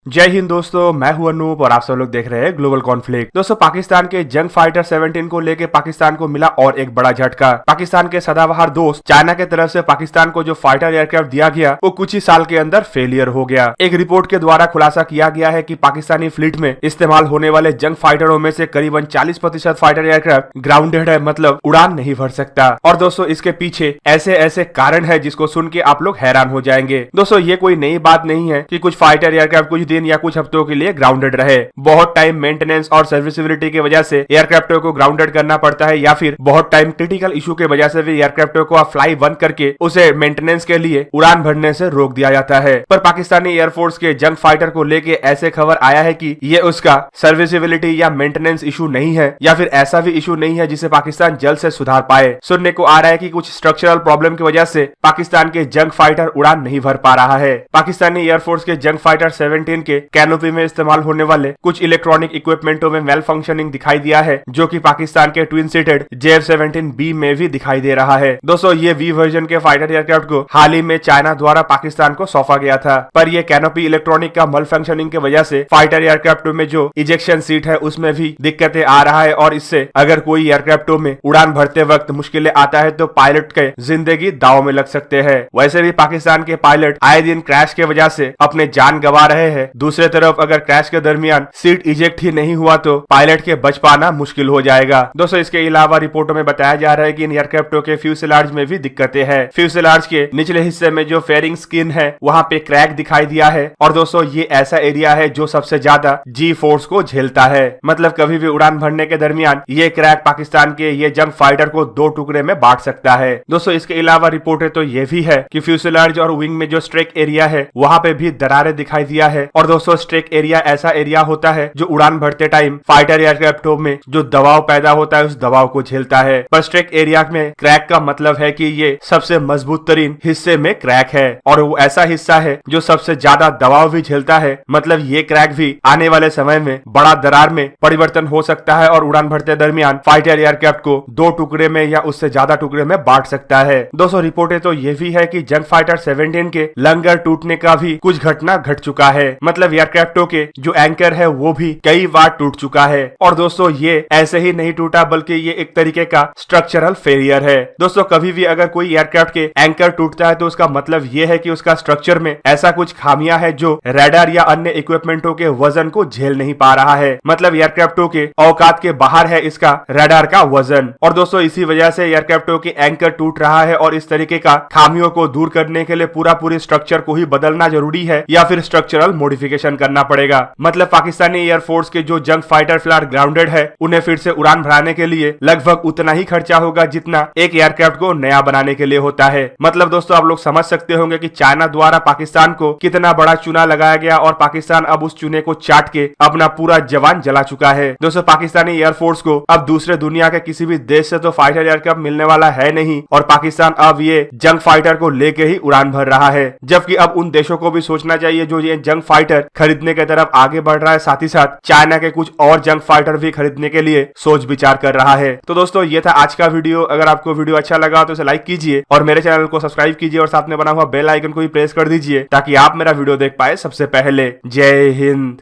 जय हिंद दोस्तों, मैं हूं अनूप और आप सब लोग देख रहे हैं ग्लोबल कॉन्फ्लिक्ट। दोस्तों, पाकिस्तान के जंग फाइटर 17 को लेके पाकिस्तान को मिला और एक बड़ा झटका। पाकिस्तान के सदाबहार दोस्त चाइना के तरफ से पाकिस्तान को जो फाइटर एयरक्राफ्ट दिया गया वो कुछ ही साल के अंदर फेलियर हो गया। एक रिपोर्ट के द्वारा खुलासा किया गया है कि पाकिस्तानी फ्लीट में इस्तेमाल होने वाले जंग फाइटरों में से करीबन 40% फाइटर एयरक्राफ्ट ग्राउंडेड है, मतलब उड़ान नहीं भर सकता। और दोस्तों, इसके पीछे ऐसे ऐसे कारण है जिसको सुन के आप लोग हैरान हो जाएंगे। दोस्तों, ये कोई नई बात नहीं है कि कुछ फाइटर एयरक्राफ्ट कुछ दिन या कुछ हफ्तों के लिए ग्राउंडेड रहे। बहुत टाइम मेंटेनेंस और सर्विसिबिलिटी की वजह से एयरक्राफ्टों को ग्राउंडेड करना पड़ता है, या फिर बहुत टाइम क्रिटिकल इशू के वजह से भी एयरक्राफ्टों को फ्लाई बंद करके उसे मेंटेनेंस के लिए उड़ान भरने से रोक दिया जाता है। पर पाकिस्तानी एयरफोर्स के जंग फाइटर को लेके ऐसे खबर आया है कि ये उसका सर्विसिबिलिटी या मेंटेनेंस इशू नहीं है, या फिर ऐसा भी इशू नहीं है जिसे पाकिस्तान जल्द से सुधार पाए। सुनने को आ रहा है कि कुछ स्ट्रक्चरल प्रॉब्लम की वजह से पाकिस्तान के जंग फाइटर उड़ान नहीं भर पा रहा है। पाकिस्तानी एयरफोर्स के जंग फाइटर 17 के कैनोपी में इस्तेमाल होने वाले कुछ इलेक्ट्रॉनिक इक्विपमेंटों में वेल फंक्शनिंग दिखाई दिया है, जो कि पाकिस्तान के ट्विन सीटेड JF-17B में भी दिखाई दे रहा है। दोस्तों, ये V वर्जन के फाइटर एयरक्राफ्ट को हाल ही में चाइना द्वारा पाकिस्तान को सौंपा गया था, पर यह कैनोपी इलेक्ट्रॉनिक का मल फंक्शनिंग की वजह से फाइटर एयरक्राफ्टों में जो इजेक्शन सीट है उसमें भी दिक्कतें आ रहा है, और इससे अगर कोई एयरक्राफ्टों में उड़ान भरते वक्त मुश्किलें आता है तो पायलट के जिंदगी दांव में लग सकते हैं। वैसे भी पाकिस्तान के पायलट आए दिन क्रैश के वजह से अपने जान गंवा रहे हैं। दूसरे तरफ अगर क्रैश के दरमियान सीट इजेक्ट ही नहीं हुआ तो पायलट के बच पाना मुश्किल हो जाएगा। दोस्तों, इसके अलावा रिपोर्टों में बताया जा रहा है कि इन एयरक्राफ्टों के फ्यूसेलाज में भी दिक्कतें हैं। फ्यूसेलाज के निचले हिस्से में जो फेयरिंग स्किन है वहां पे क्रैक दिखाई दिया है, और दोस्तों ये ऐसा एरिया है जो सबसे ज्यादा जी फोर्स को झेलता है। मतलब कभी भी उड़ान भरने के दरमियान ये क्रैक पाकिस्तान के ये जंग फाइटर को दो टुकड़े में बांट सकता है। दोस्तों, इसके अलावा रिपोर्टें तो ये भी है कि फ्यूसेलाज और विंग में जो स्ट्रेक एरिया है वहां पे भी दरारें दिखाई दिया है। और दोस्तों, स्ट्रेक एरिया ऐसा एरिया होता है जो उड़ान भरते टाइम फाइटर एयरक्राफ्टों में जो दबाव पैदा होता है उस दबाव को झेलता है। पर स्ट्रेक एरिया में क्रैक का मतलब है कि ये सबसे मजबूत तरीन हिस्से में क्रैक है, और वो ऐसा हिस्सा है जो सबसे ज्यादा दबाव भी झेलता है। मतलब ये क्रैक भी आने वाले समय में बड़ा दरार में परिवर्तन हो सकता है और उड़ान भरते दरमियान फाइटर एयरक्राफ्ट को दो टुकड़े में या उससे ज्यादा टुकड़े में बांट सकता है। दोस्तों, रिपोर्टें तो ये भी है कि जंग फाइटर 17 के लंगर टूटने का भी कुछ घटना घट चुका है। मतलब एयरक्राफ्टों के जो एंकर है वो भी कई बार टूट चुका है। और दोस्तों, ये ऐसे ही नहीं टूटा बल्कि ये एक तरीके का स्ट्रक्चरल फेलियर है। दोस्तों, कभी भी अगर कोई एयरक्राफ्ट के एंकर टूटता है तो उसका मतलब ये है कि उसका स्ट्रक्चर में ऐसा कुछ खामियां है जो रडार या अन्य इक्विपमेंटों के वजन को झेल नहीं पा रहा है। मतलब एयरक्राफ्टों के औकात के बाहर है इसका रडार का वजन। और दोस्तों, इसी वजह से एयरक्राफ्टों के एंकर टूट रहा है, और इस तरीके का खामियों को दूर करने के लिए पूरे स्ट्रक्चर को ही बदलना जरूरी है या फिर स्ट्रक्चरल मॉडिफिकेशन करना पड़ेगा। मतलब पाकिस्तानी एयरफोर्स के जो जंग फाइटर फिलहाल ग्राउंडेड है उन्हें फिर से उड़ान भराने के लिए लगभग उतना ही खर्चा होगा जितना एक एयरक्राफ्ट को नया बनाने के लिए होता है। मतलब दोस्तों, आप लोग समझ सकते होंगे कि चाइना द्वारा पाकिस्तान को कितना बड़ा चूना लगाया गया, और पाकिस्तान अब उस चूने को चाट के अपना पूरा जवान जला चुका है। दोस्तों, पाकिस्तानी एयरफोर्स को अब दूसरे दुनिया के किसी भी देश से तो फाइटर एयरक्राफ्ट मिलने वाला है नहीं, और पाकिस्तान अब ये जंग फाइटर को लेके ही उड़ान भर रहा है। जबकि अब उन देशों को भी सोचना चाहिए जो ये जंग फाइटर खरीदने की तरफ आगे बढ़ रहा है, साथ ही साथ चाइना के कुछ और जंग फाइटर भी खरीदने के लिए सोच विचार कर रहा है। तो दोस्तों, ये था आज का वीडियो। अगर आपको वीडियो अच्छा लगा तो इसे लाइक कीजिए और मेरे चैनल को सब्सक्राइब कीजिए, और साथ में बना हुआ बेल आइकन को भी प्रेस कर दीजिए ताकि आप मेरा वीडियो देख पाए सबसे पहले। जय हिंद।